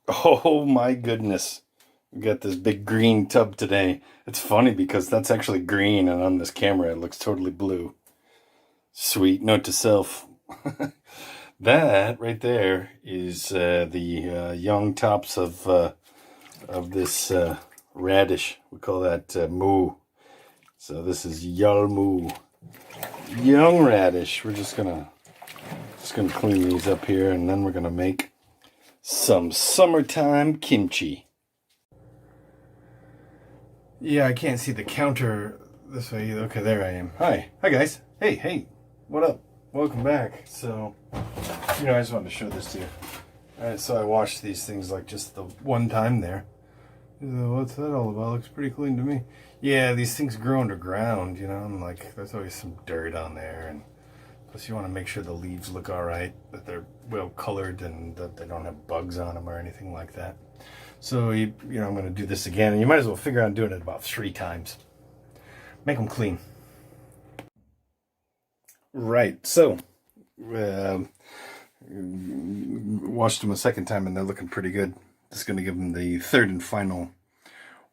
Oh my goodness. We got this big green tub today. It's funny because that's actually green and on this camera it looks totally blue. Sweet. Note to self. That right there is the young tops of this radish. We call that mu. So this is yeolmu. Young radish. We're just gonna clean these up here and then we're gonna make some summertime kimchi. Yeah, I can't see the counter this way either. Okay, there I am. Hi guys. Hey, what up? Welcome back. So, I just wanted to show this to you. Alright, so I washed these things like just the one time there. What's that all about? Looks pretty clean to me. Yeah, these things grow underground, and like there's always some dirt on there, and plus you want to make sure the leaves look alright, that they're well colored and that they don't have bugs on them or anything like that. So, I'm going to do this again, and you might as well figure out doing it about 3 times. Make them clean. Right, so, washed them a second time, and they're looking pretty good. Just going to give them the third and final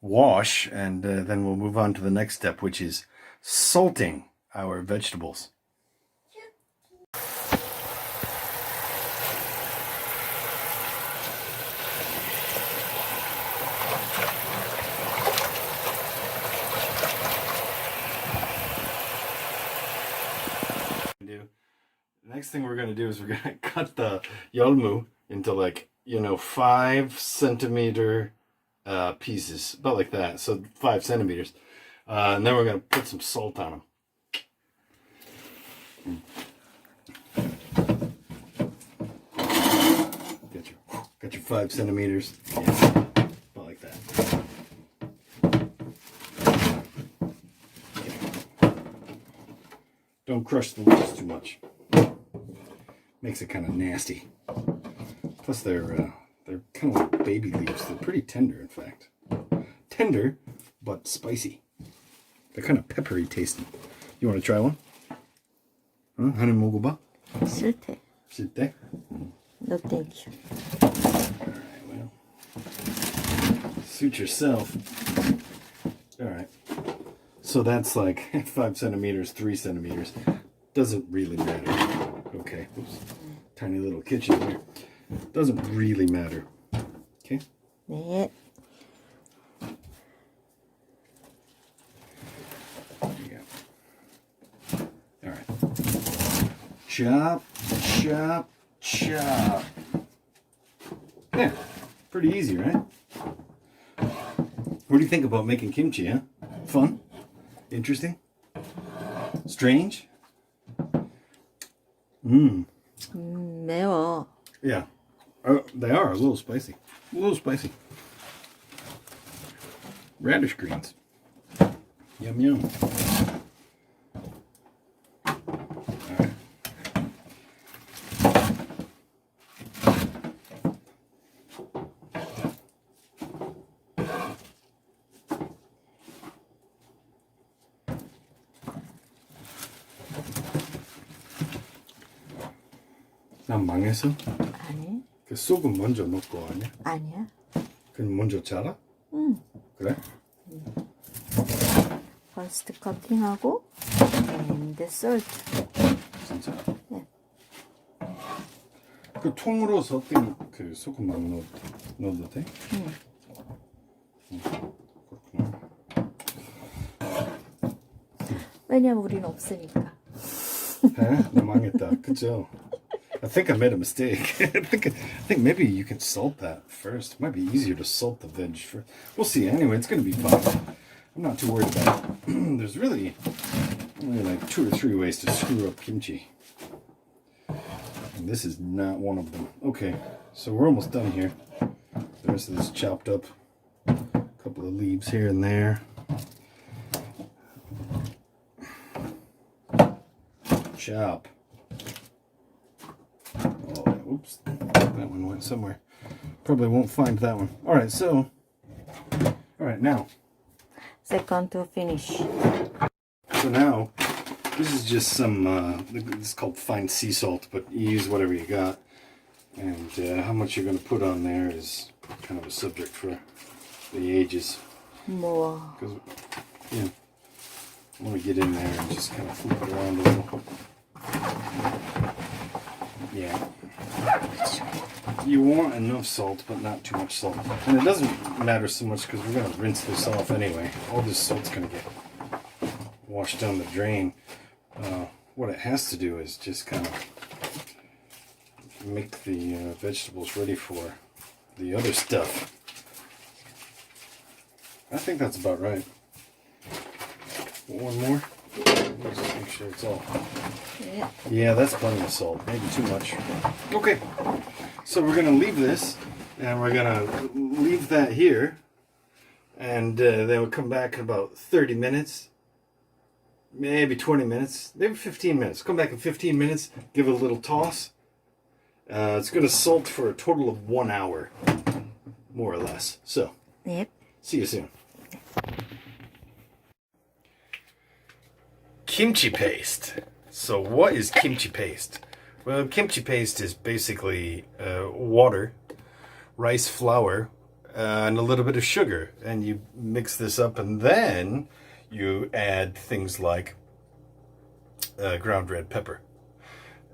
wash, and then we'll move on to the next step, which is salting our vegetables. Next thing we're going to do is we're going to cut the yeolmu into 5 centimeter pieces, about like that, so 5 centimeters. And then we're going to put some salt on them. Got your 5 centimeters. Yeah, about like that. Don't crush the leaves too much. Makes it kind of nasty. Plus they're kind of like baby leaves. They're pretty tender, in fact. Tender, but spicy. They're kind of peppery tasting. You want to try one? 하나 먹어봐. 싫대. 싫대? No thank you. Alright, well. Suit yourself. Alright. So that's like 5 centimeters, 3 centimeters. Doesn't really matter. Okay. Oops. Tiny little kitchen here. Doesn't really matter. Okay? 네. There you go. Alright. Chop, chop, chop. Yeah. Pretty easy, right? What do you think about making kimchi, huh? Fun? Interesting? Strange? 매워. Yeah. They are a little spicy. A little spicy. Radish greens. Yum, yum. Alright. 난 망했어? 아니. 그 소금 먼저 넣고 아니야? 아니야. 그럼 먼저 자라? 응. 그래? First cutting하고 and salt. 진짜? 네. 그 통으로 섞인 그 소금만 넣어도 돼? 응. 그렇구나. 왜냐면 우리는 없으니까. 나 망했다. 그죠? I think I made a mistake. I think maybe you can salt that first. It might be easier to salt the veg first. We'll see. Anyway, it's going to be fine. I'm not too worried about it. There's really only like 2 or 3 ways to screw up kimchi. And this is not one of them. Okay, so we're almost done here. The rest of this chopped up. A couple of leaves here and there. Chop. Oh, oops. That one went somewhere. Probably won't find that one. Alright, so. Alright, now. Second to finish. So now, this is just some, this is called fine sea salt, but you use whatever you got. And how much you're going to put on there is kind of a subject for the ages. More. Because, yeah, I want to get in there and just kind of flip it around a little. Yeah. You want enough salt, but not too much salt. And it doesn't matter so much because we're going to rinse this off anyway. All this salt's going to get washed down the drain. What it has to do is just kind of make the vegetables ready for the other stuff. I think that's about right. One more. Let's just make sure it's all. Yeah. Yeah, that's plenty of salt. Maybe too much. Okay. So we're going to leave this, and we're going to leave that here, and then we'll come back in about 30 minutes, maybe 20 minutes, maybe 15 minutes. Come back in 15 minutes, give it a little toss. It's going to salt for a total of 1 hour, more or less. So, Yep. see you soon. Kimchi paste. So what is kimchi paste? Well, kimchi paste is basically water, rice flour, and a little bit of sugar. And you mix this up, and then you add things like ground red pepper.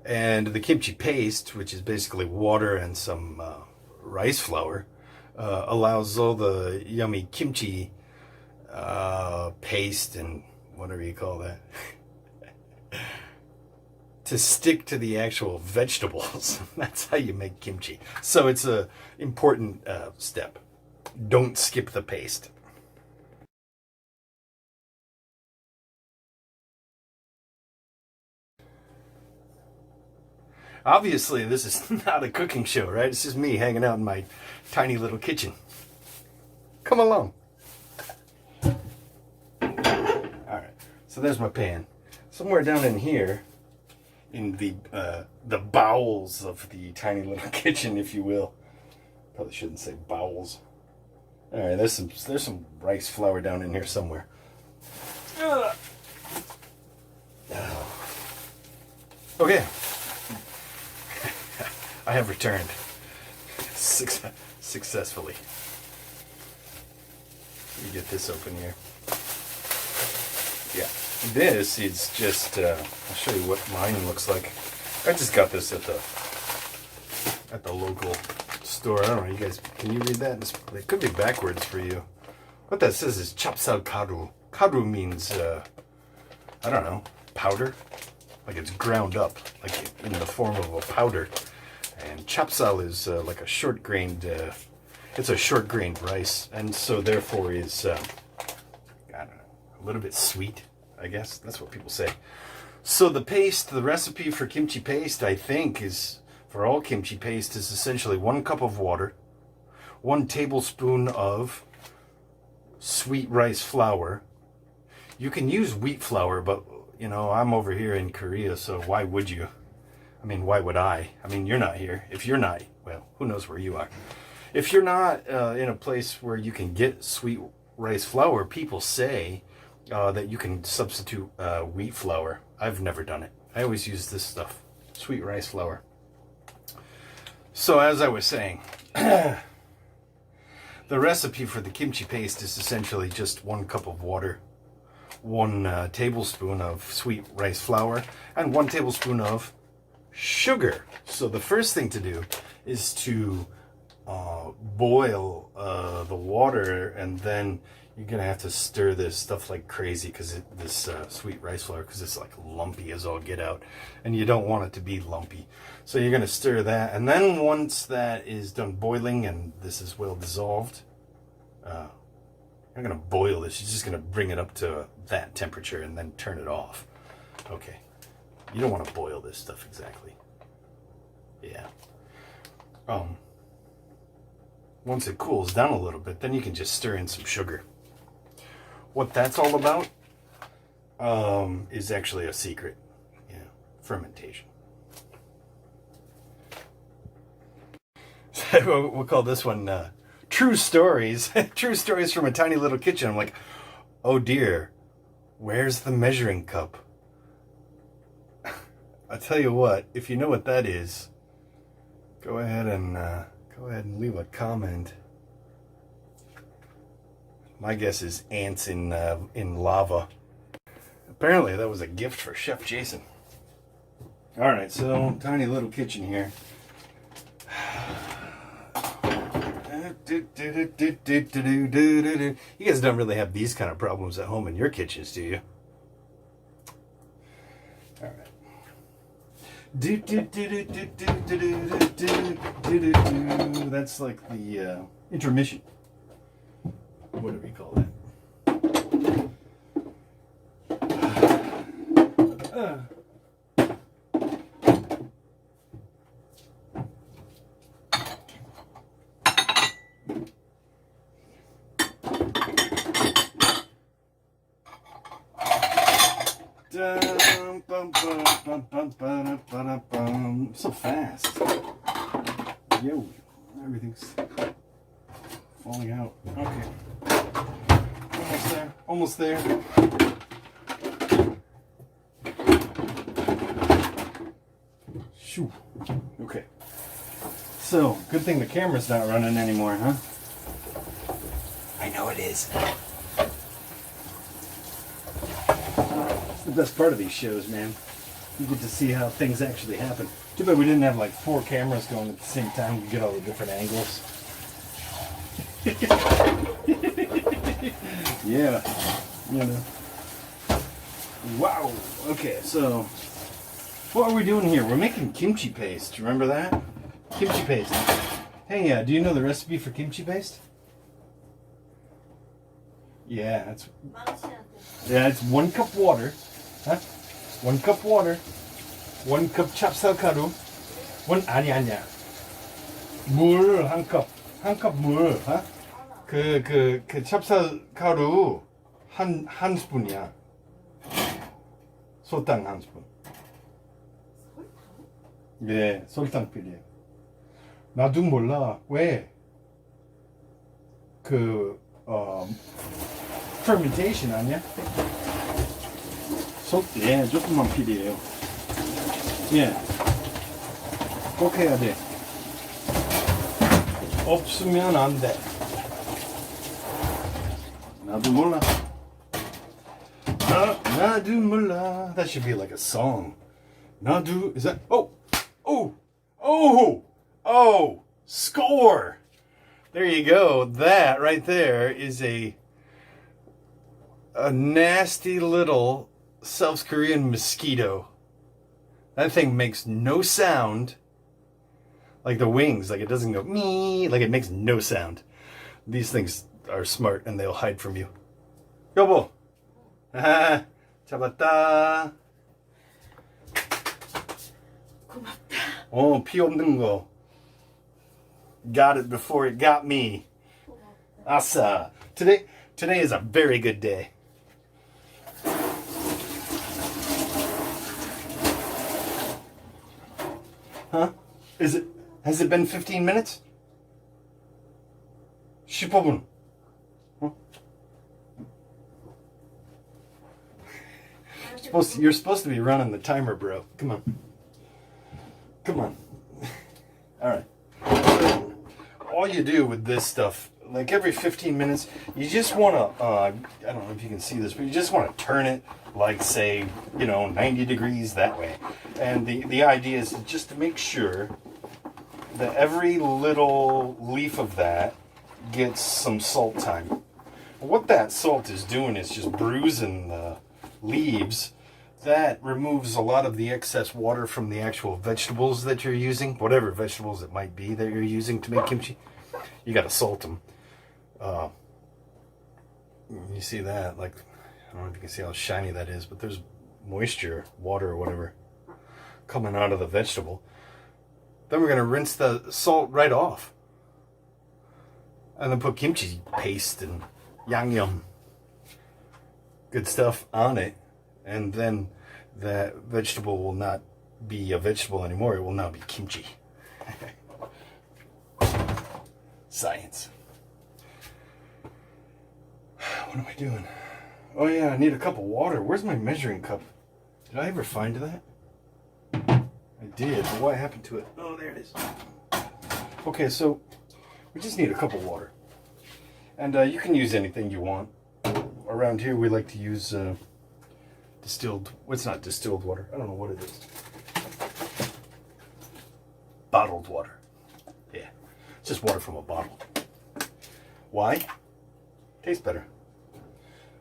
And the kimchi paste, which is basically water and some rice flour, allows all the yummy kimchi paste and whatever you call that to stick to the actual vegetables. That's how you make kimchi. So it's a important step. Don't skip the paste. Obviously, this is not a cooking show, right? It's just me hanging out in my tiny little kitchen. Come along. Alright, so there's my pan. Somewhere down in here, in the bowels of the tiny little kitchen, if you will. Probably shouldn't say bowels. Alright, there's some rice flour down in here somewhere. Okay. I have returned successfully. Let me get this open here. Yeah, this is just, I'll show you what mine looks like. I just got this at the local store. I don't know, you guys, can you read that? It could be backwards for you. What that says is chapsal karu. Karu means, I don't know, powder? Like it's ground up, like in the form of a powder. And chapsal is like a short-grained, it's a short-grained rice, and so therefore is, I don't know, a little bit sweet, I guess. That's what people say. So the paste, the recipe for kimchi paste, I think, is, for all kimchi paste, is essentially 1 cup of water, 1 tablespoon of sweet rice flour. You can use wheat flour, but, you know, I'm over here in Korea, so why would you? I mean, why would I? I mean, you're not here. If you're not, well, who knows where you are. If you're not in a place where you can get sweet rice flour, people say that you can substitute wheat flour. I've never done it. I always use this stuff, sweet rice flour. So as I was saying, the recipe for the kimchi paste is essentially just 1 cup of water, 1 tablespoon of sweet rice flour, and 1 tablespoon of sugar. So the first thing to do is to boil the water, and then you're gonna have to stir this stuff like crazy because this sweet rice flour, because it's like lumpy as all get out, and you don't want it to be lumpy. So you're gonna stir that, and then once that is done boiling and this is well dissolved, you're gonna boil this. You're just gonna bring it up to that temperature and then turn it off. Okay. You don't want to boil this stuff exactly. Yeah. Once it cools down a little bit, then you can just stir in some sugar. What that's all about is actually a secret. Yeah, fermentation. We'll call this one True Stories. True Stories from a Tiny Little Kitchen. I'm like, oh dear, where's the measuring cup? I tell you what, if you know what that is, Go ahead and leave a comment. My guess is ants in lava. Apparently that was a gift for Chef Jason. All right, so tiny little kitchen here. You guys don't really have these kind of problems at home in your kitchens, do you? All right. That's like the intermission. What do we call that? So fast. Yo, everything's falling out. Okay. Almost there. Almost there. Shoo. Okay. So, good thing the camera's not running anymore, huh? I know it is. It's the best part of these shows, man. You get to see how things actually happen. Too bad we didn't have like 4 cameras going at the same time. We could get all the different angles. Yeah, you know. Wow. Okay, so what are we doing here? We're making kimchi paste. Remember that? Kimchi paste. Hey, do you know the recipe for kimchi paste? Yeah, it's 1 cup water. Huh? 1 cup water. 1 cup 찹쌀가루. 아니야. 물 1 컵. 1 컵 물. 어? 그 찹쌀가루 한 스푼이야. 설탕 1 스푼. 네, 설탕 필요해요. 나도 몰라. 왜? fermentation 아니야? 예, 조금만 필요해요. 예. 꼭 해야 돼. 없으면 안 돼. 나도 몰라. 나도 몰라. That should be like a song. 나도, is that, oh, score. There you go. That right there is a nasty little South Korean mosquito. That thing makes no sound. Like the wings, like it doesn't go me, like it makes no sound. These things are smart and they'll hide from you. 여보. 아, 잡았다. 고맙다. 피 없는 거. Got it before it got me. Asa. Today is a very good day. Huh? Has it been 15 minutes? 15분. Huh? You're supposed to be running the timer, bro. Come on. All right. All you do with this stuff, like every 15 minutes, you just want to, I don't know if you can see this, but you just want to turn it like, say, 90 degrees that way. And the idea is just to make sure that every little leaf of that gets some salt time. What that salt is doing is just bruising the leaves. That removes a lot of the excess water from the actual vegetables that you're using, whatever vegetables it might be that you're using to make kimchi. You got to salt them. You see that? Like, I don't know if you can see how shiny that is, but there's moisture, water or whatever, coming out of the vegetable. Then we're going to rinse the salt right off. And then put kimchi paste and yangnyeom, good stuff on it. And then that vegetable will not be a vegetable anymore. It will now be kimchi. Science. What am I doing? Oh yeah, I need a cup of water. Where's my measuring cup? Did I ever find that? I did, but what happened to it? Oh, there it is. Okay, so we just need a cup of water. And you can use anything you want. Around here we like to use distilled, well, it's not distilled water. I don't know what it is. Bottled water. Yeah, it's just water from a bottle. Why? Tastes better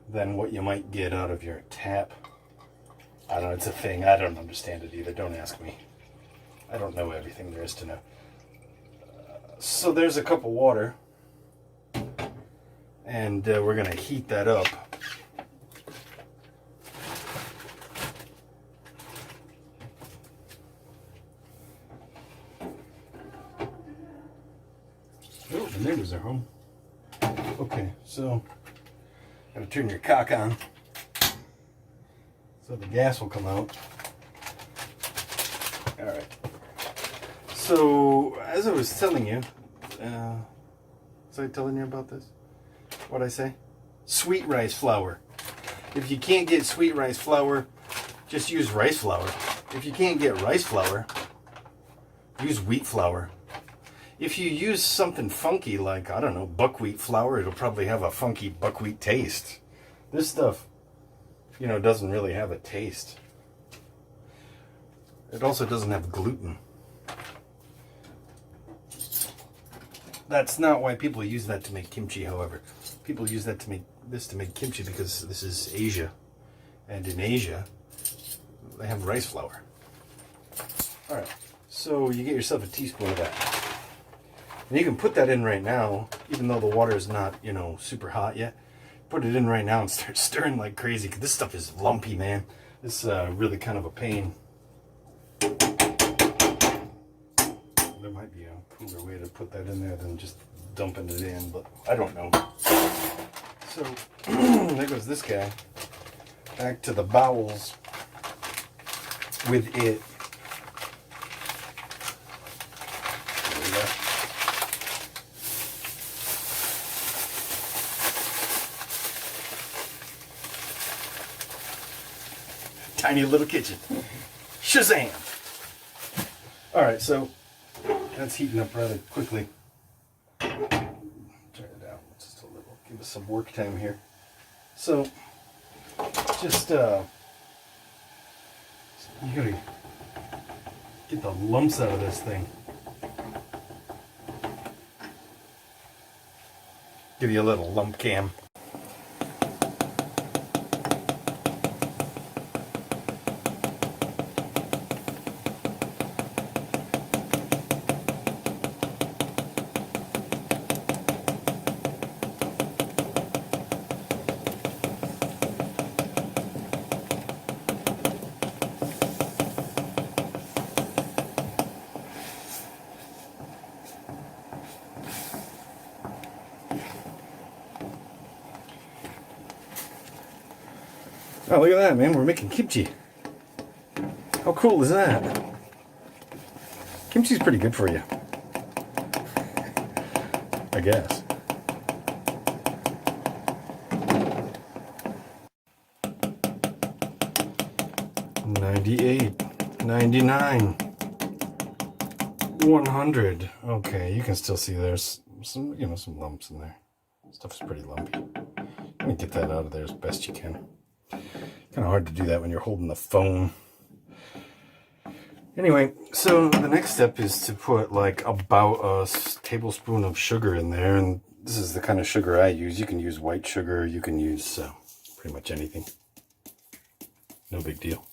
than what you might get out of your tap. I don't know, it's a thing. I don't understand it either. Don't ask me. I don't know everything there is to know. So there's a cup of water. And we're going to heat that up. Oh, the neighbors are home. Okay, so got to turn your cock on so the gas will come out. All right. So as I was telling you, was I telling you about this? What'd I say? Sweet rice flour. If you can't get sweet rice flour, just use rice flour. If you can't get rice flour, use wheat flour. If you use something funky like, I don't know, buckwheat flour, it'll probably have a funky buckwheat taste. This stuff, you know, doesn't really have a taste. It also doesn't have gluten. That's not why people use that to make kimchi, however. People use that to make kimchi because this is Asia. And in Asia, they have rice flour. Alright, so you get yourself a teaspoon of that. And you can put that in right now, even though the water is not, you know, super hot yet. Put it in right now and start stirring like crazy, because this stuff is lumpy, man. This is really kind of a pain. There might be a cooler way to put that in there than just dumping it in, but I don't know. So, there goes this guy. Back to the bowels with it. There we go. Tiny little kitchen. Shazam! Alright, so that's heating up rather quickly. Turn it down just a little. Give us some work time here. So, just, you gotta get the lumps out of this thing. Give you a little lump cam. Oh, look at that, man. We're making kimchi. How cool is that? Kimchi's pretty good for you. I guess. $98, $99, $100. Okay, you can still see there's some, you know, some lumps in there. Stuff's pretty lumpy. Let me get that out of there as best you can. Kind of hard to do that when you're holding the phone. Anyway, so the next step is to put like about a tablespoon of sugar in there, and this is the kind of sugar I use. You can use white sugar, you can use pretty much anything. No big deal.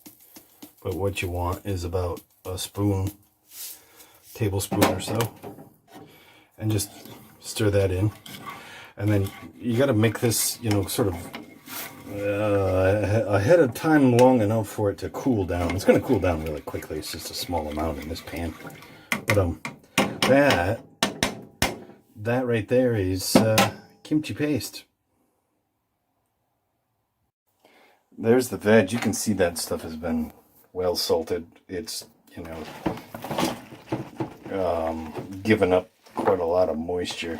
But what you want is about a tablespoon or so, and just stir that in. And then you got to make this, you know, sort of ahead of time long enough for it to cool down. It's going to cool down really quickly. It's just a small amount in this pan. But that right there is kimchi paste. There's the veg. You can see that stuff has been well salted. It's, you know, given up quite a lot of moisture.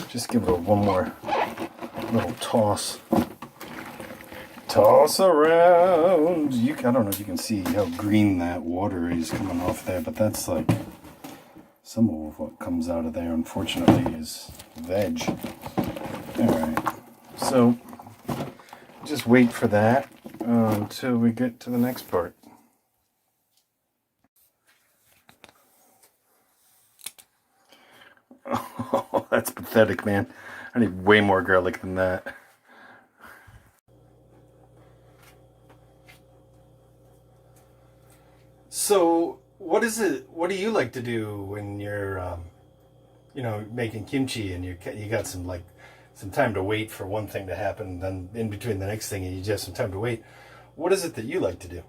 Just give it one more little toss. Toss around. I don't know if you can see how green that water is coming off there, but that's like Some of what comes out of there, unfortunately, is veg. Alright, so just wait for that until we get to the next part. Oh, that's pathetic, man. I need way more garlic than that. So, what do you like to do when you're, making kimchi and you got some time to wait for one thing to happen, then in between the next thing and you just have some time to wait? What is it that you like to do?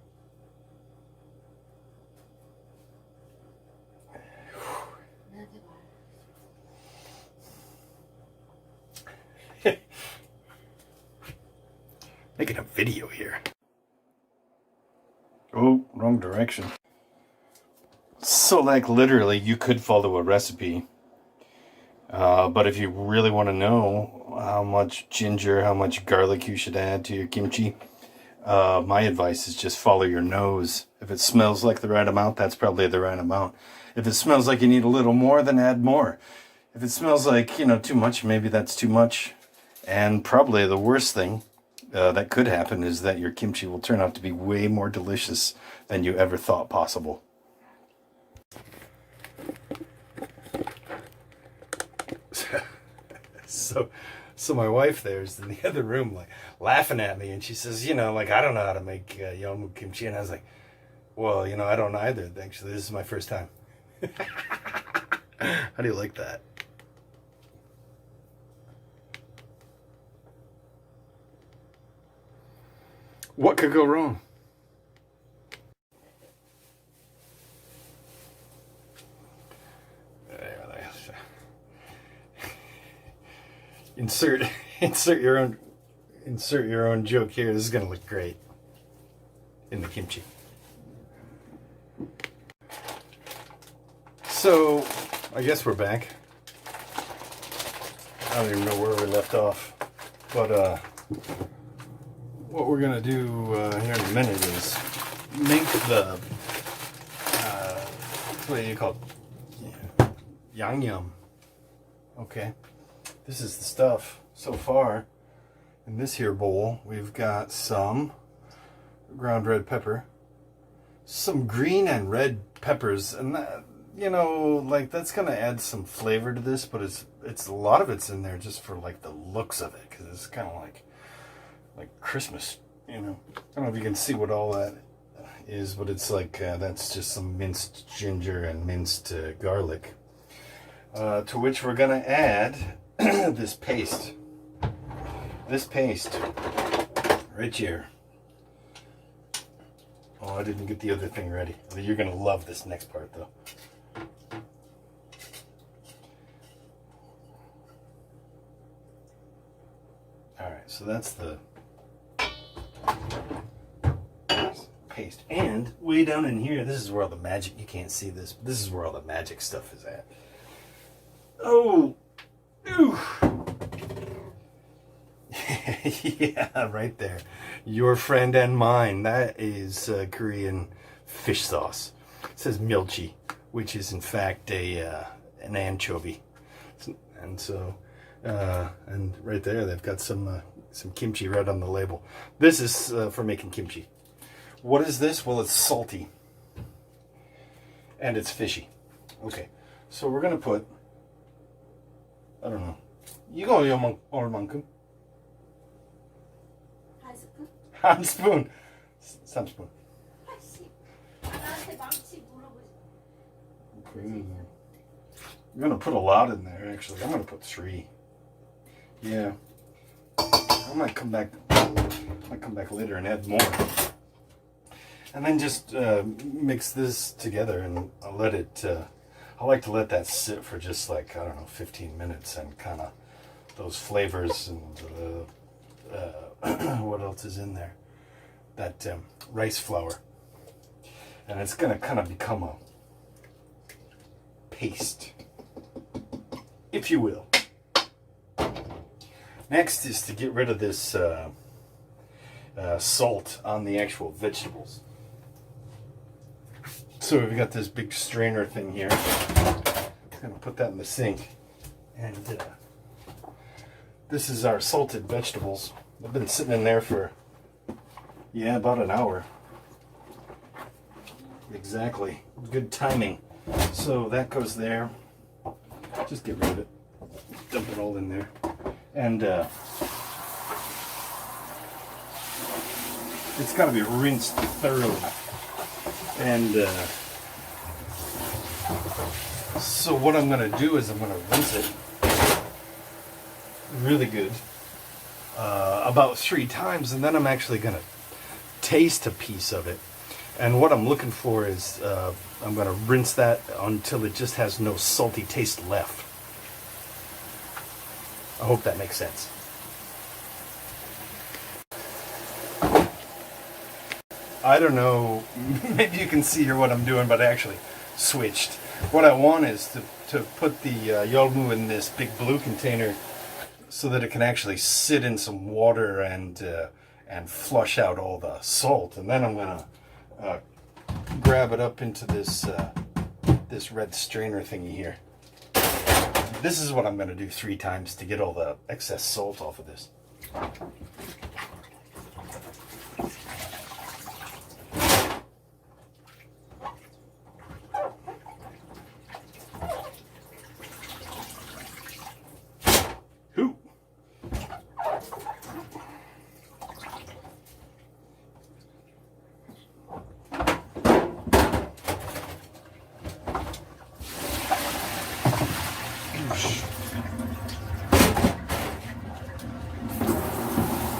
Making a video here. Oh, wrong direction. So, like, literally, you could follow a recipe. But if you really want to know how much ginger, how much garlic you should add to your kimchi, my advice is just follow your nose. If it smells like the right amount, that's probably the right amount. If it smells like you need a little more, then add more. If it smells like, too much, maybe that's too much. And probably the worst thing that could happen is that your kimchi will turn out to be way more delicious than you ever thought possible. So my wife there's in the other room, like, laughing at me, and she says, I don't know how to make yeolmu kimchi. And I was like, well, I don't either. Actually, this is my first time. How do you like that? What could go wrong? Insert your own joke here. This is gonna look great in the kimchi. So I guess we're back. I don't even know where we left off, but what we're gonna do here in a minute is make the what do you call it? Yangyum. Okay. This is the stuff so far. In this here bowl, we've got some ground red pepper, some green and red peppers, and that, that's gonna add some flavor to this. But it's a lot of it's in there just for like the looks of it, because it's kind of like Christmas. I don't know if you can see what all that is, but it's like that's just some minced ginger and minced garlic, to which we're gonna add this paste right here. Oh, I didn't get the other thing ready. You're gonna love this next part though. Alright, so that's the paste. And way down in here, this is where all the magic, you can't see this, but this is where all the magic stuff is at. Oh! Ooh. Yeah, right there. Your friend and mine. That is Korean fish sauce. It says milchi, which is in fact an anchovy. And so, and right there they've got some kimchi right on the label. This is for making kimchi. What is this? Well, it's salty. And it's fishy. Okay, so we're gonna put, I don't know. 이거 얼만큼? 한 스푼? 한 스푼. 3스푼. 나한테 망치 물어보지. Okay. I'm gonna put a lot in there. Actually, I'm gonna put 3. Yeah. I might come back later and add more. And then just mix this together and I'll let it. I like to let that sit for just like, I don't know, 15 minutes and kind of those flavors and what else is in there? That rice flour. And it's going to kind of become a paste, if you will. Next is to get rid of this salt on the actual vegetables. So we've got this big strainer thing here. gonna put that in the sink. And this is our salted vegetables. They've been sitting in there for, yeah, about an hour. Exactly. Good timing. So that goes there. Just get rid of it. Dump it all in there. And it's got to be rinsed thoroughly. And so what I'm going to do is I'm going to rinse it really good about 3 times, and then I'm actually going to taste a piece of it. And what I'm looking for is I'm going to rinse that until it just has no salty taste left. I hope that makes sense. I don't know, maybe you can see here what I'm doing, but I actually switched. What I want is to put the yeolmu in this big blue container so that it can actually sit in some water and flush out all the salt. And then I'm going to grab it up into this this red strainer thingy here. This is what I'm going to do 3 times to get all the excess salt off of this. Who?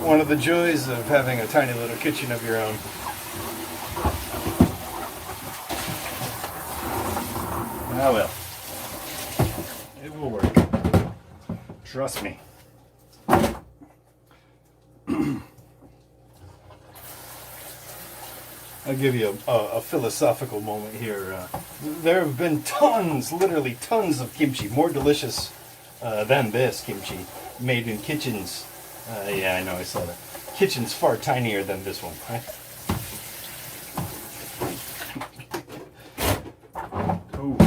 One of the joys of having a tiny little kitchen of your own. Ah well, it will work. Trust me. I'll give you a philosophical moment here. There have been tons, literally tons of kimchi, more delicious than this kimchi, made in kitchens. Yeah, I know, I saw that. Kitchen's far tinier than this one, right? Oh,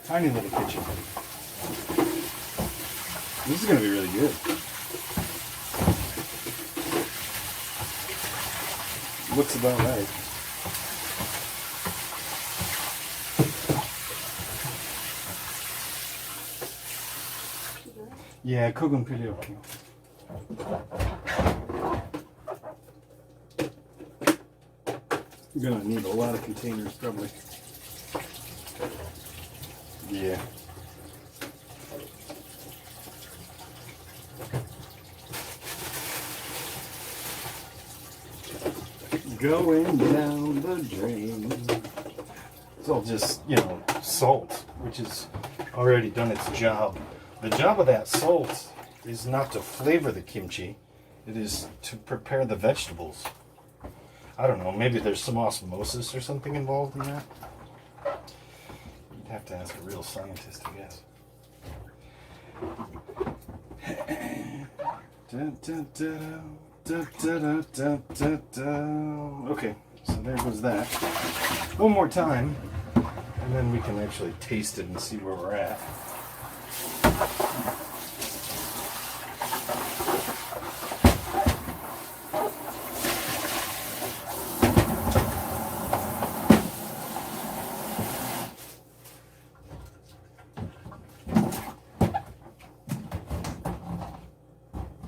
tiny little kitchen. This is going to be really good. Looks about right. Yeah, 그건 필요 없고. You're gonna need a lot of containers, probably. Yeah. Going down the drain. It's all just, you know, salt, which has already done its job. The job of that salt is not to flavor the kimchi. It is to prepare the vegetables. I don't know, maybe there's some osmosis or something involved in that. You'd have to ask a real scientist, I guess. Okay, so there goes that. One more time, and then we can actually taste it and see where we're at.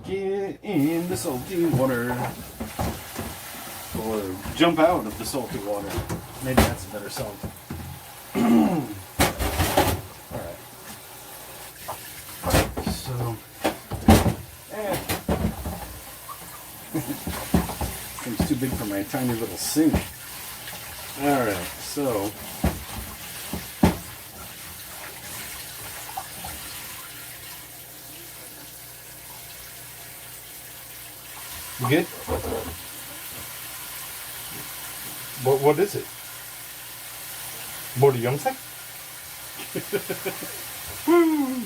Get in the salty water. Or jump out of the salty water. Maybe that's a better song. Alright. So. Thing's too big for my tiny little sink. Alright, so. You good? What is it? Body 영상? Woo!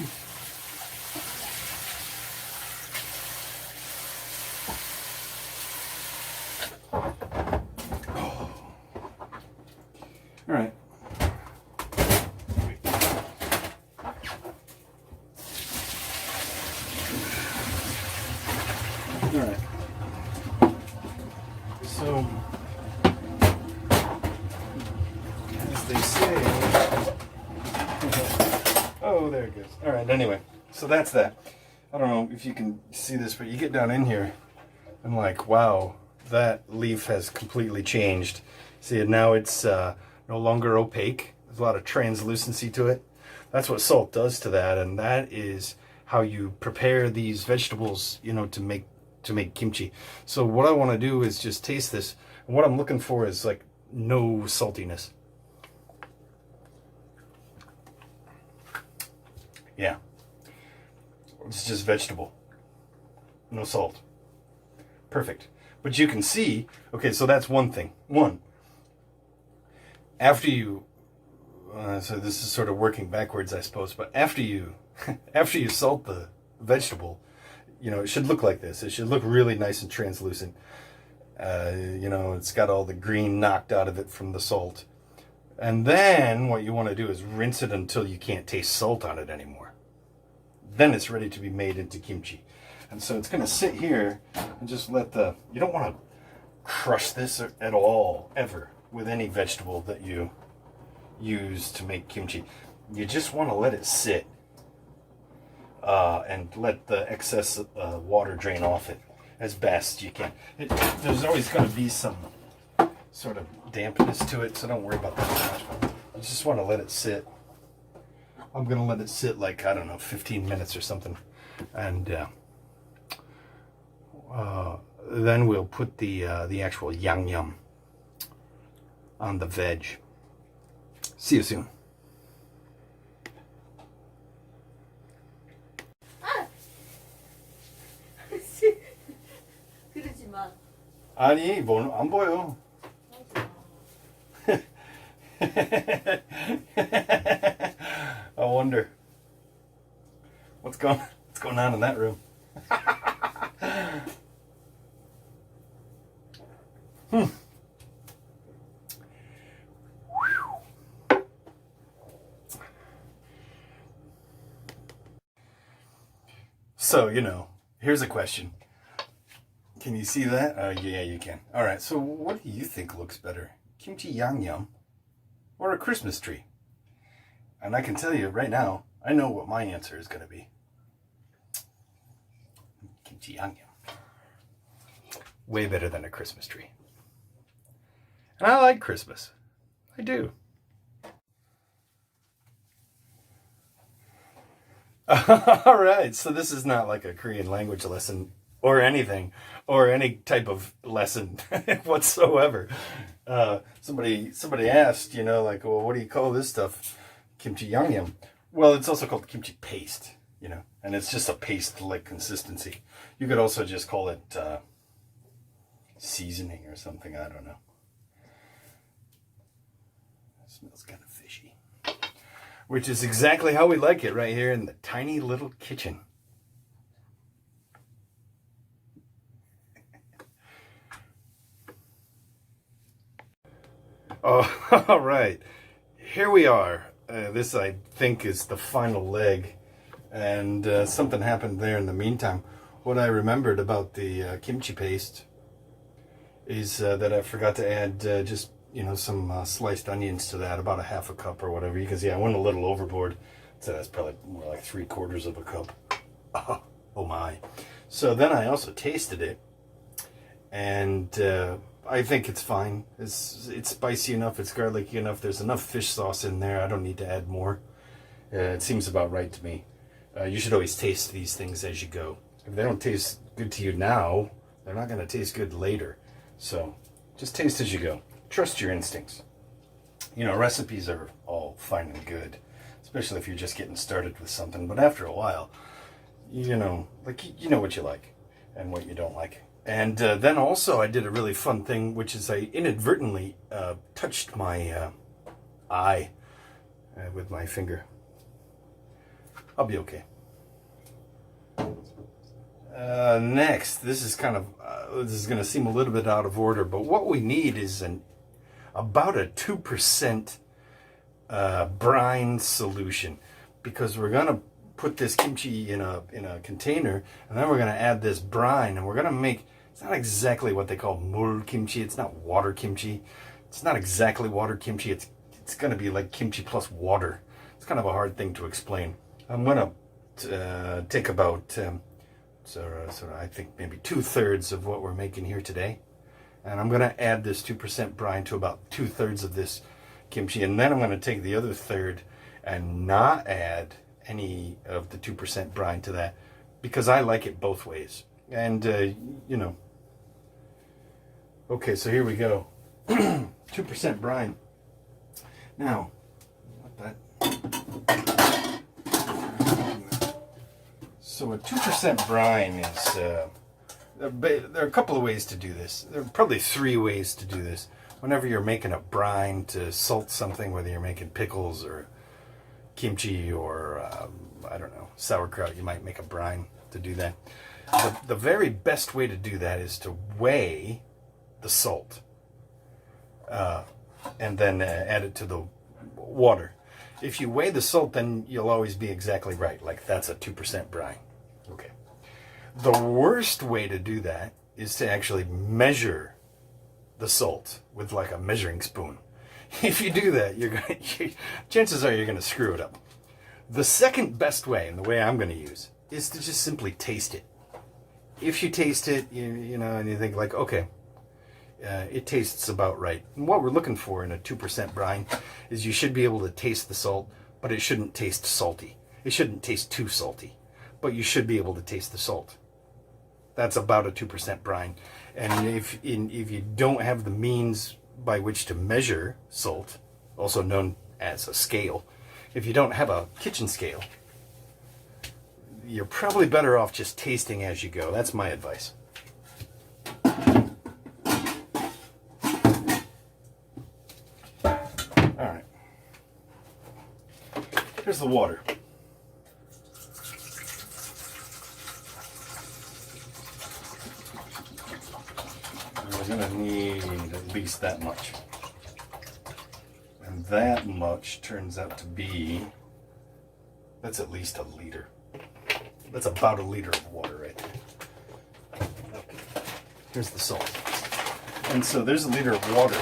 All right. they say. Oh, there it goes. All right, anyway, so that's that. I don't know if you can see this, but you get down in here, and like, wow, that leaf has completely changed. See, now it's no longer opaque. There's a lot of translucency to it. That's what salt does to that, and that is how you prepare these vegetables, you know, to make kimchi. So what I want to do is just taste this. And what I'm looking for is like no saltiness. Yeah. It's just vegetable. No salt. Perfect. But you can see, okay, so that's one thing. One, after you, so this is sort of working backwards, I suppose, but after you, after you salt the vegetable, you know, it should look like this. It should look really nice and translucent. You know, it's got all the green knocked out of it from the salt. And then what you want to do is rinse it until you can't taste salt on it anymore. Then it's ready to be made into kimchi. And so it's going to sit here and just let the, you don't want to crush this at all, ever, with any vegetable that you use to make kimchi. You just want to let it sit and let the excess water drain off it as best you can. There's always going to be some sort of dampness to it, so don't worry about that too much. You just want to let it sit. I'm going to let it sit like, I don't know, 15 minutes or something. And then we'll put the actual yangnyeom on the veg. See you soon. 그러지 마. 아니, 뭐 안 보여. I wonder what's going on in that room. So, you know, here's a question. Can you see that? Yeah, you can. All right, so what do you think looks better? Kimchi yangnyeom or a Christmas tree? And I can tell you right now, I know what my answer is going to be. Kimchi yangnyeom. Way better than a Christmas tree. And I like Christmas. I do. All right, so this is not like a Korean language lesson or anything, or any type of lesson whatsoever. Somebody asked, you know, like, well, what do you call this stuff? Kimchi yangnyeom. Well, it's also called kimchi paste, you know, and it's just a paste-like consistency. You could also just call it seasoning or something. I don't know. It smells kind of fishy. Which is exactly how we like it right here in the tiny little kitchen. Oh, all right. Here we are. This, I think, is the final leg. And something happened there in the meantime. What I remembered about the kimchi paste is that I forgot to add just, you know, some sliced onions to that, about a half a cup or whatever. You can see I went a little overboard. So that's probably more like 3/4 of a cup. Oh my. So then I also tasted it. And I think it's fine. It's spicy enough. It's garlicky enough. There's enough fish sauce in there. I don't need to add more. It seems about right to me. You should always taste these things as you go. If they don't taste good to you now, they're not going to taste good later. So just taste as you go. Trust your instincts. You know, recipes are all fine and good, especially if you're just getting started with something. But after a while, you know, like, you know what you like and what you don't like. And then also I did a really fun thing, which is I inadvertently touched my eye with my finger. I'll be okay. Next, this is kind of, this is going to seem a little bit out of order, but what we need is about a 2% brine solution, because we're going to put this kimchi in a container, and then we're going to add this brine, and we're going to make, it's not exactly what they call mul kimchi. It's not water kimchi. It's not exactly water kimchi. It's it's going to be like kimchi plus water. It's kind of a hard thing to explain. I'm going to take about, I think maybe 2/3 of what we're making here today. And I'm going to add this 2% brine to about 2/3 of this kimchi. And then I'm going to take the other third and not add any of the 2% brine to that, because I like it both ways. And, you know. Okay, so here we go. 2% brine. Now, what that? So a 2% brine is, there are a couple of ways to do this. There are probably 3 ways to do this. Whenever you're making a brine to salt something, whether you're making pickles or kimchi or, I don't know, sauerkraut, you might make a brine to do that. The very best way to do that is to weigh the salt and then add it to the water. If you weigh the salt, then you'll always be exactly right. Like, that's a 2% brine. Okay. The worst way to do that is to actually measure the salt with like a measuring spoon. If you do that, chances are you're going to screw it up. The second best way, and the way I'm going to use, is to just simply taste it. If you taste it, you know, and you think like, okay, it tastes about right. And what we're looking for in a 2% brine is you should be able to taste the salt, but it shouldn't taste salty. It shouldn't taste too salty, but you should be able to taste the salt. That's about a 2% brine. And if you don't have the means by which to measure salt, also known as a scale, if you don't have a kitchen scale, you're probably better off just tasting as you go. That's my advice. All right. Here's the water. We're going to need at least that much. And that much turns out to be, that's at least a liter. That's about a liter of water right there. Okay. Here's the salt. And so there's a liter of water.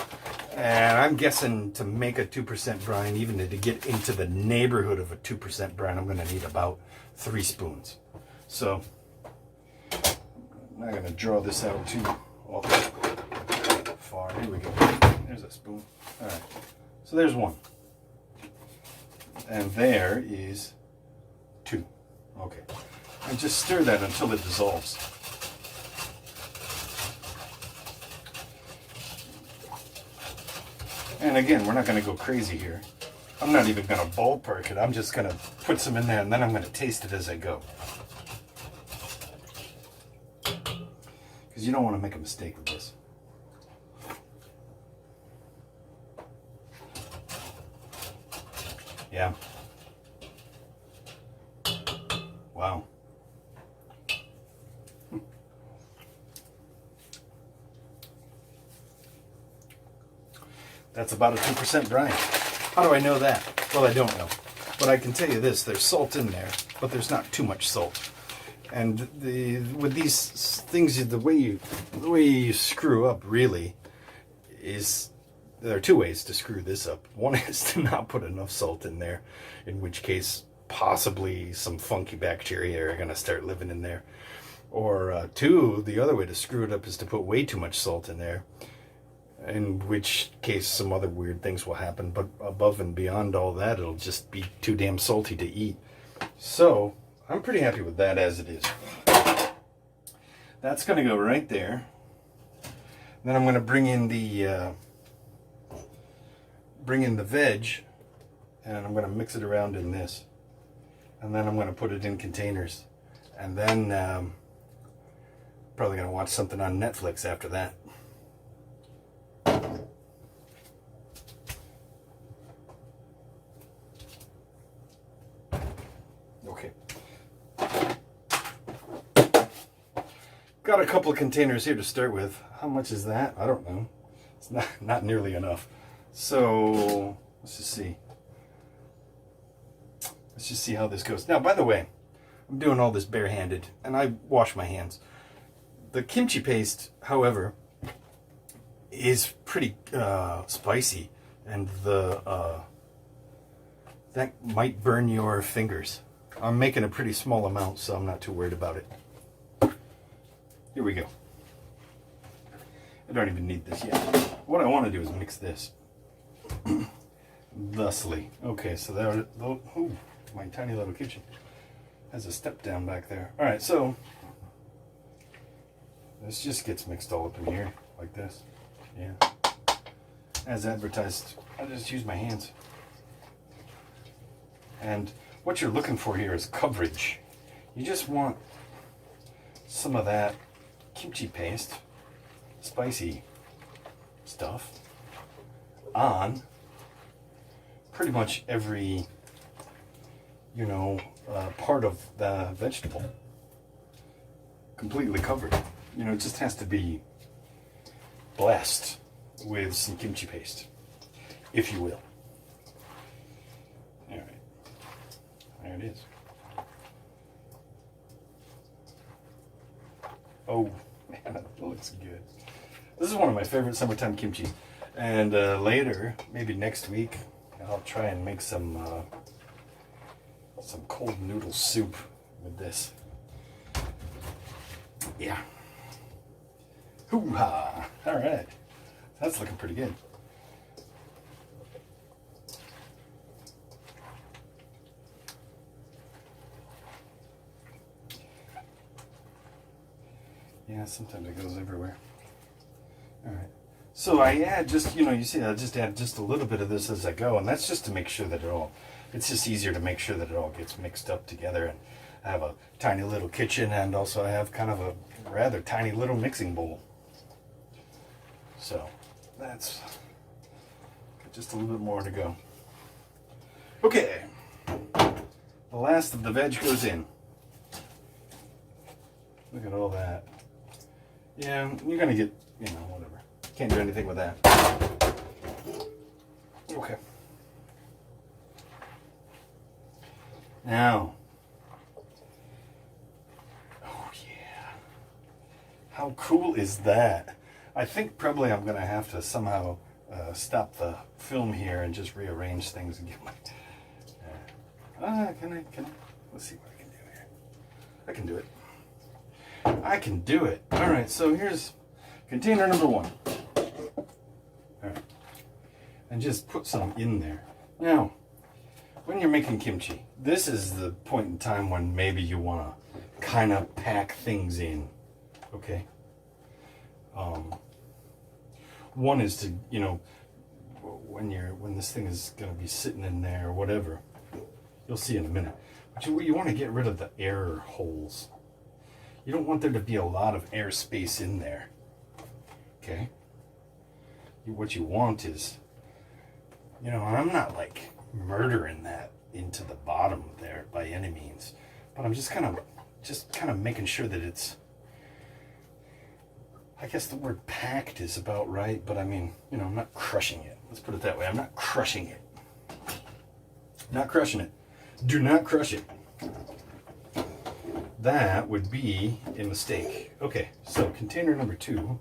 And I'm guessing to make a 2% brine, even to get into the neighborhood of a 2% brine, I'm going to need about 3 spoons. So I'm not going to draw this out too far. Here we go. There's a spoon. All right. So there's 1. And there is 2. Okay. And just stir that until it dissolves. And again, we're not going to go crazy here. I'm not even going to ballpark it. I'm just going to put some in there, and then I'm going to taste it as I go. Because you don't want to make a mistake with this. Yeah. Wow. That's about a 2% brine. How do I know that? Well, I don't know. But I can tell you this, there's salt in there, but there's not too much salt. And with these things, the way you screw up really is, there are 2 ways to screw this up. One is to not put enough salt in there, in which case possibly some funky bacteria are going to start living in there. Or 2, the other way to screw it up is to put way too much salt in there, in which case some other weird things will happen. But above and beyond all that, it'll just be too damn salty to eat. So I'm pretty happy with that as it is. That's going to go right there. Then I'm going to bring in the veg, and I'm going to mix it around in this. And then I'm going to put it in containers. And then probably going to watch something on Netflix after that. Okay. Got a couple of containers here to start with. How much is that? I don't know. It's not nearly enough. So let's just see. Let's just see how this goes. Now, by the way, I'm doing all this barehanded, and I wash my hands. The kimchi paste, however, is pretty spicy, and that might burn your fingers. I'm making a pretty small amount, so I'm not too worried about it. Here we go. I don't even need this yet. What I want to do is mix this. Thusly. Okay, so there, ooh, my tiny little kitchen has a step down back there. All right, so this just gets mixed all up in here like this. Yeah. As advertised, I just use my hands. And what you're looking for here is coverage. You just want some of that kimchi paste, spicy stuff, on pretty much every, part of the vegetable. Completely covered. It just has to be blessed with some kimchi paste, if you will. All right. There it is. Oh, man, that looks good. This is one of my favorite summertime kimchi. And later, maybe next week, I'll try and make some cold noodle soup with this. Yeah. Hoo-ha! All right. That's looking pretty good. Yeah, sometimes it goes everywhere. All right. So I add just, you see, I just add just a little bit of this as I go, and that's just to make sure that it's just easier to make sure that it all gets mixed up together. And I have a tiny little kitchen, and also I have kind of a rather tiny little mixing bowl. So that's just a little bit more to go. Okay. The last of the veg goes in. Look at all that. Yeah, you're going to get, whatever. Can't do anything with that. Okay. Now. Oh, yeah. How cool is that? I think probably I'm going to have to somehow stop the film here and just rearrange things and get my... Can I? Let's see what I can do here. I can do it. I can do it. All right, so here's container number 1. All right. And just put some in there. Now, when you're making kimchi, this is the point in time when maybe you want to kind of pack things in. Okay? One is to, when this thing is going to be sitting in there or whatever, you'll see in a minute. But you want to get rid of the air holes. You don't want there to be a lot of air space in there. Okay? What you want is, I'm not like murdering that into the bottom there by any means, but I'm just kind of making sure that it's, I guess the word packed is about right, but I mean, I'm not crushing it. Let's put it that way. I'm not crushing it. Not crushing it. Do not crush it. That would be a mistake. Okay, so container number 2,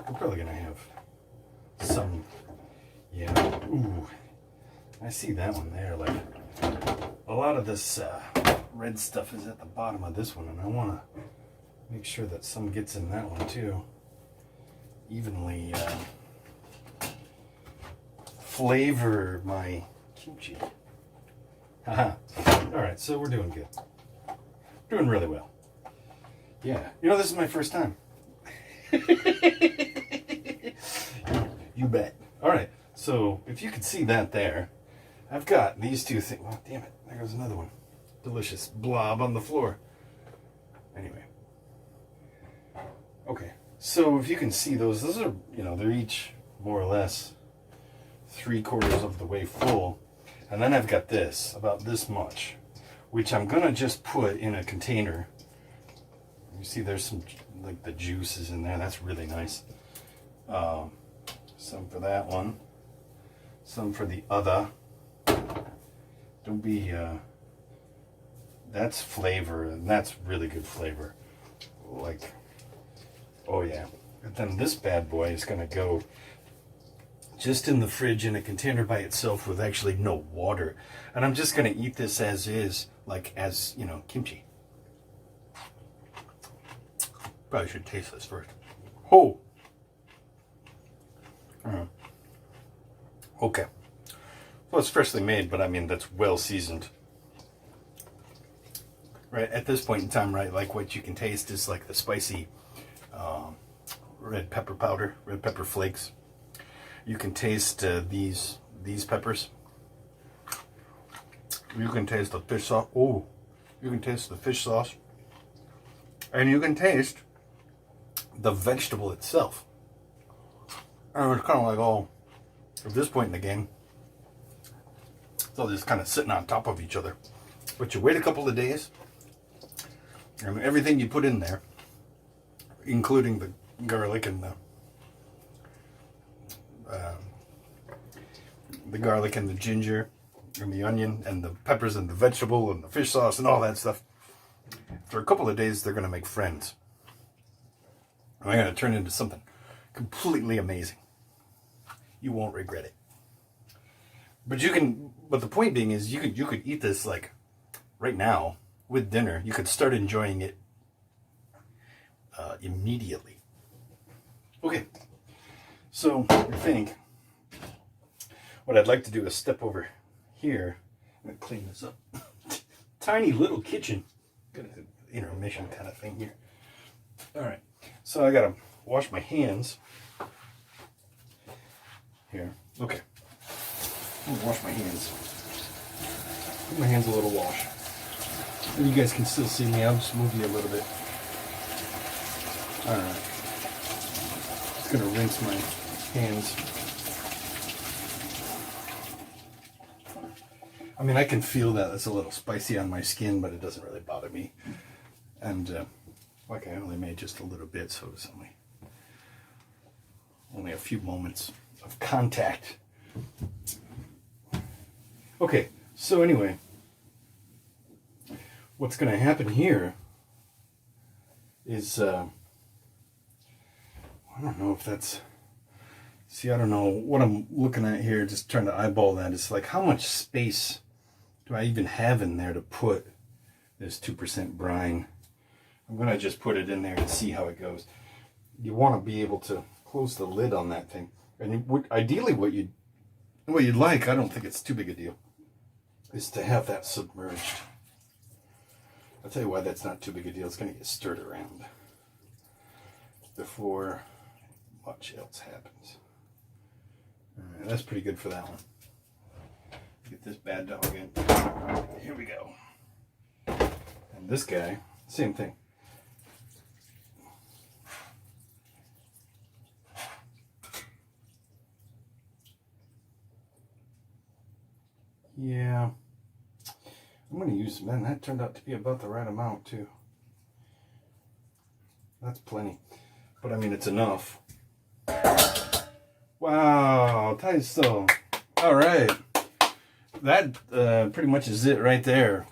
we're probably going to have some, yeah, ooh, I see that one there. Like, a lot of this red stuff is at the bottom of this one, and I want to make sure that some gets in that one too. Evenly flavor my kimchi. Haha. All right, so we're doing good. Doing really well. Yeah. This is my first time. You bet. All right. So if you could see that there, I've got these two things. Oh, damn it. There goes another one. Delicious blob on the floor. Anyway. Okay. So if you can see those are, they're each more or less 3/4 of the way full. And then I've got this, about this much, which I'm going to just put in a container. You see there's some, like, the juices in there. That's really nice. Some for that one. Some for the other. Don't be, that's flavor, and that's really good flavor. Like, oh yeah. And then this bad boy is going to go just in the fridge in a container by itself with actually no water. And I'm just going to eat this as is, like as, you know, kimchi. Probably should taste this first. Oh! Okay. Well, it's freshly made, but I mean, that's well seasoned. Right, at this point in time, right, like what you can taste is like the spicy red pepper powder, red pepper flakes. You can taste these peppers. You can taste the fish sauce. Oh, you can taste the fish sauce. And you can taste the vegetable itself. And it's kind of like all, at this point in the game, it's all just kind of sitting on top of each other. But you wait a couple of days, and everything you put in there, including the garlic and the garlic and the ginger and the onion and the peppers and the vegetable and the fish sauce and all that stuff. For a couple of days, they're going to make friends. And they're going to turn into something completely amazing. You won't regret it. But you can. But the point being is, you could eat this like right now with dinner. You could start enjoying it immediately. Okay, so I think what I'd like to do is step over here and clean this up. Tiny little kitchen, got an intermission kind of thing here. All right, so I gotta wash my hands here. Okay, I'm gonna wash my hands. Give my hands a little wash. And you guys can still see me. I'll just move you a little bit. All right. Just gonna rinse my hands. I mean, I can feel that it's a little spicy on my skin, but it doesn't really bother me. And like I only made just a little bit, so it's only a few moments of contact. Okay, so anyway, what's going to happen here is, I don't know if that's, see, I don't know what I'm looking at here, just trying to eyeball that. It's like, how much space do I even have in there to put this 2% brine? I'm going to just put it in there and see how it goes. You want to be able to close the lid on that thing. And ideally what you'd like, I don't think it's too big a deal, is to have that submerged. I'll tell you why that's not too big a deal. It's going to get stirred around before much else happens. All right, that's pretty good for that one. Get this bad dog in. Here we go. And this guy, same thing. Yeah. I'm going to use, man, that turned out to be about the right amount too. That's plenty. But I mean, it's enough. Wow, Taiso. All right. That pretty much is it right there.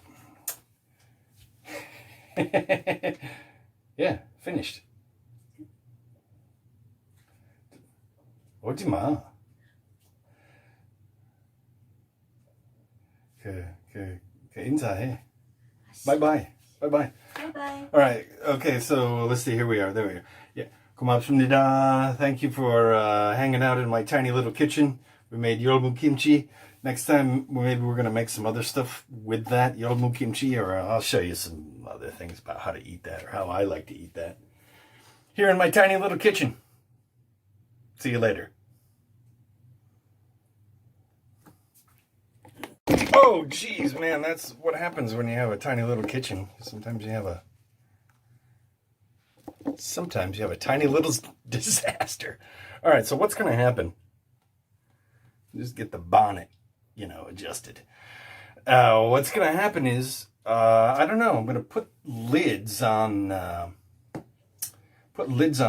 Yeah, finished. 오지마. 인사해. Bye-bye. Bye-bye. Bye-bye. All right. Okay, so let's see. Here we are. There we are. Yeah. 고맙습니다. Thank you for hanging out in my tiny little kitchen. We made yeolmu kimchi. Next time, maybe we're going to make some other stuff with that yeolmu kimchi, or I'll show you some other things about how to eat that, or how I like to eat that. Here in my tiny little kitchen. See you later. Oh, geez, man, that's what happens when you have a tiny little kitchen. Sometimes you have a tiny little disaster. All right, so what's going to happen? Just get the bonnet, adjusted. What's going to happen is, I don't know, I'm going to put lids on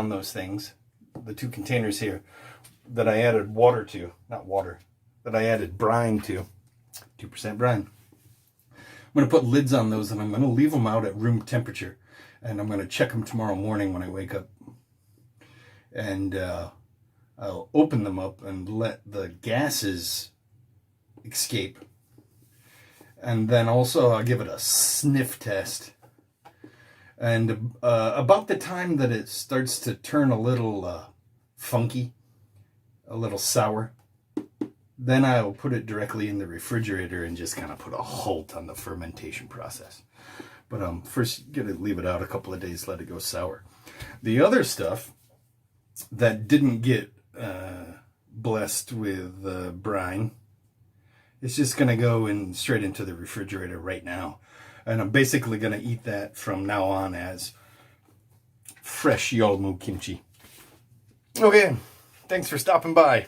those things, the two containers here, that I added that I added brine to. 2% brine. I'm going to put lids on those, and I'm going to leave them out at room temperature, and I'm going to check them tomorrow morning when I wake up. And I'll open them up and let the gases escape. And then also I'll give it a sniff test. And about the time that it starts to turn a little funky, a little sour, then I'll put it directly in the refrigerator and just kind of put a halt on the fermentation process. But first, you gotta leave it out a couple of days, let it go sour. The other stuff that didn't get blessed with brine, it's just gonna go straight into the refrigerator right now. And I'm basically gonna eat that from now on as fresh yeolmu kimchi. Okay, thanks for stopping by.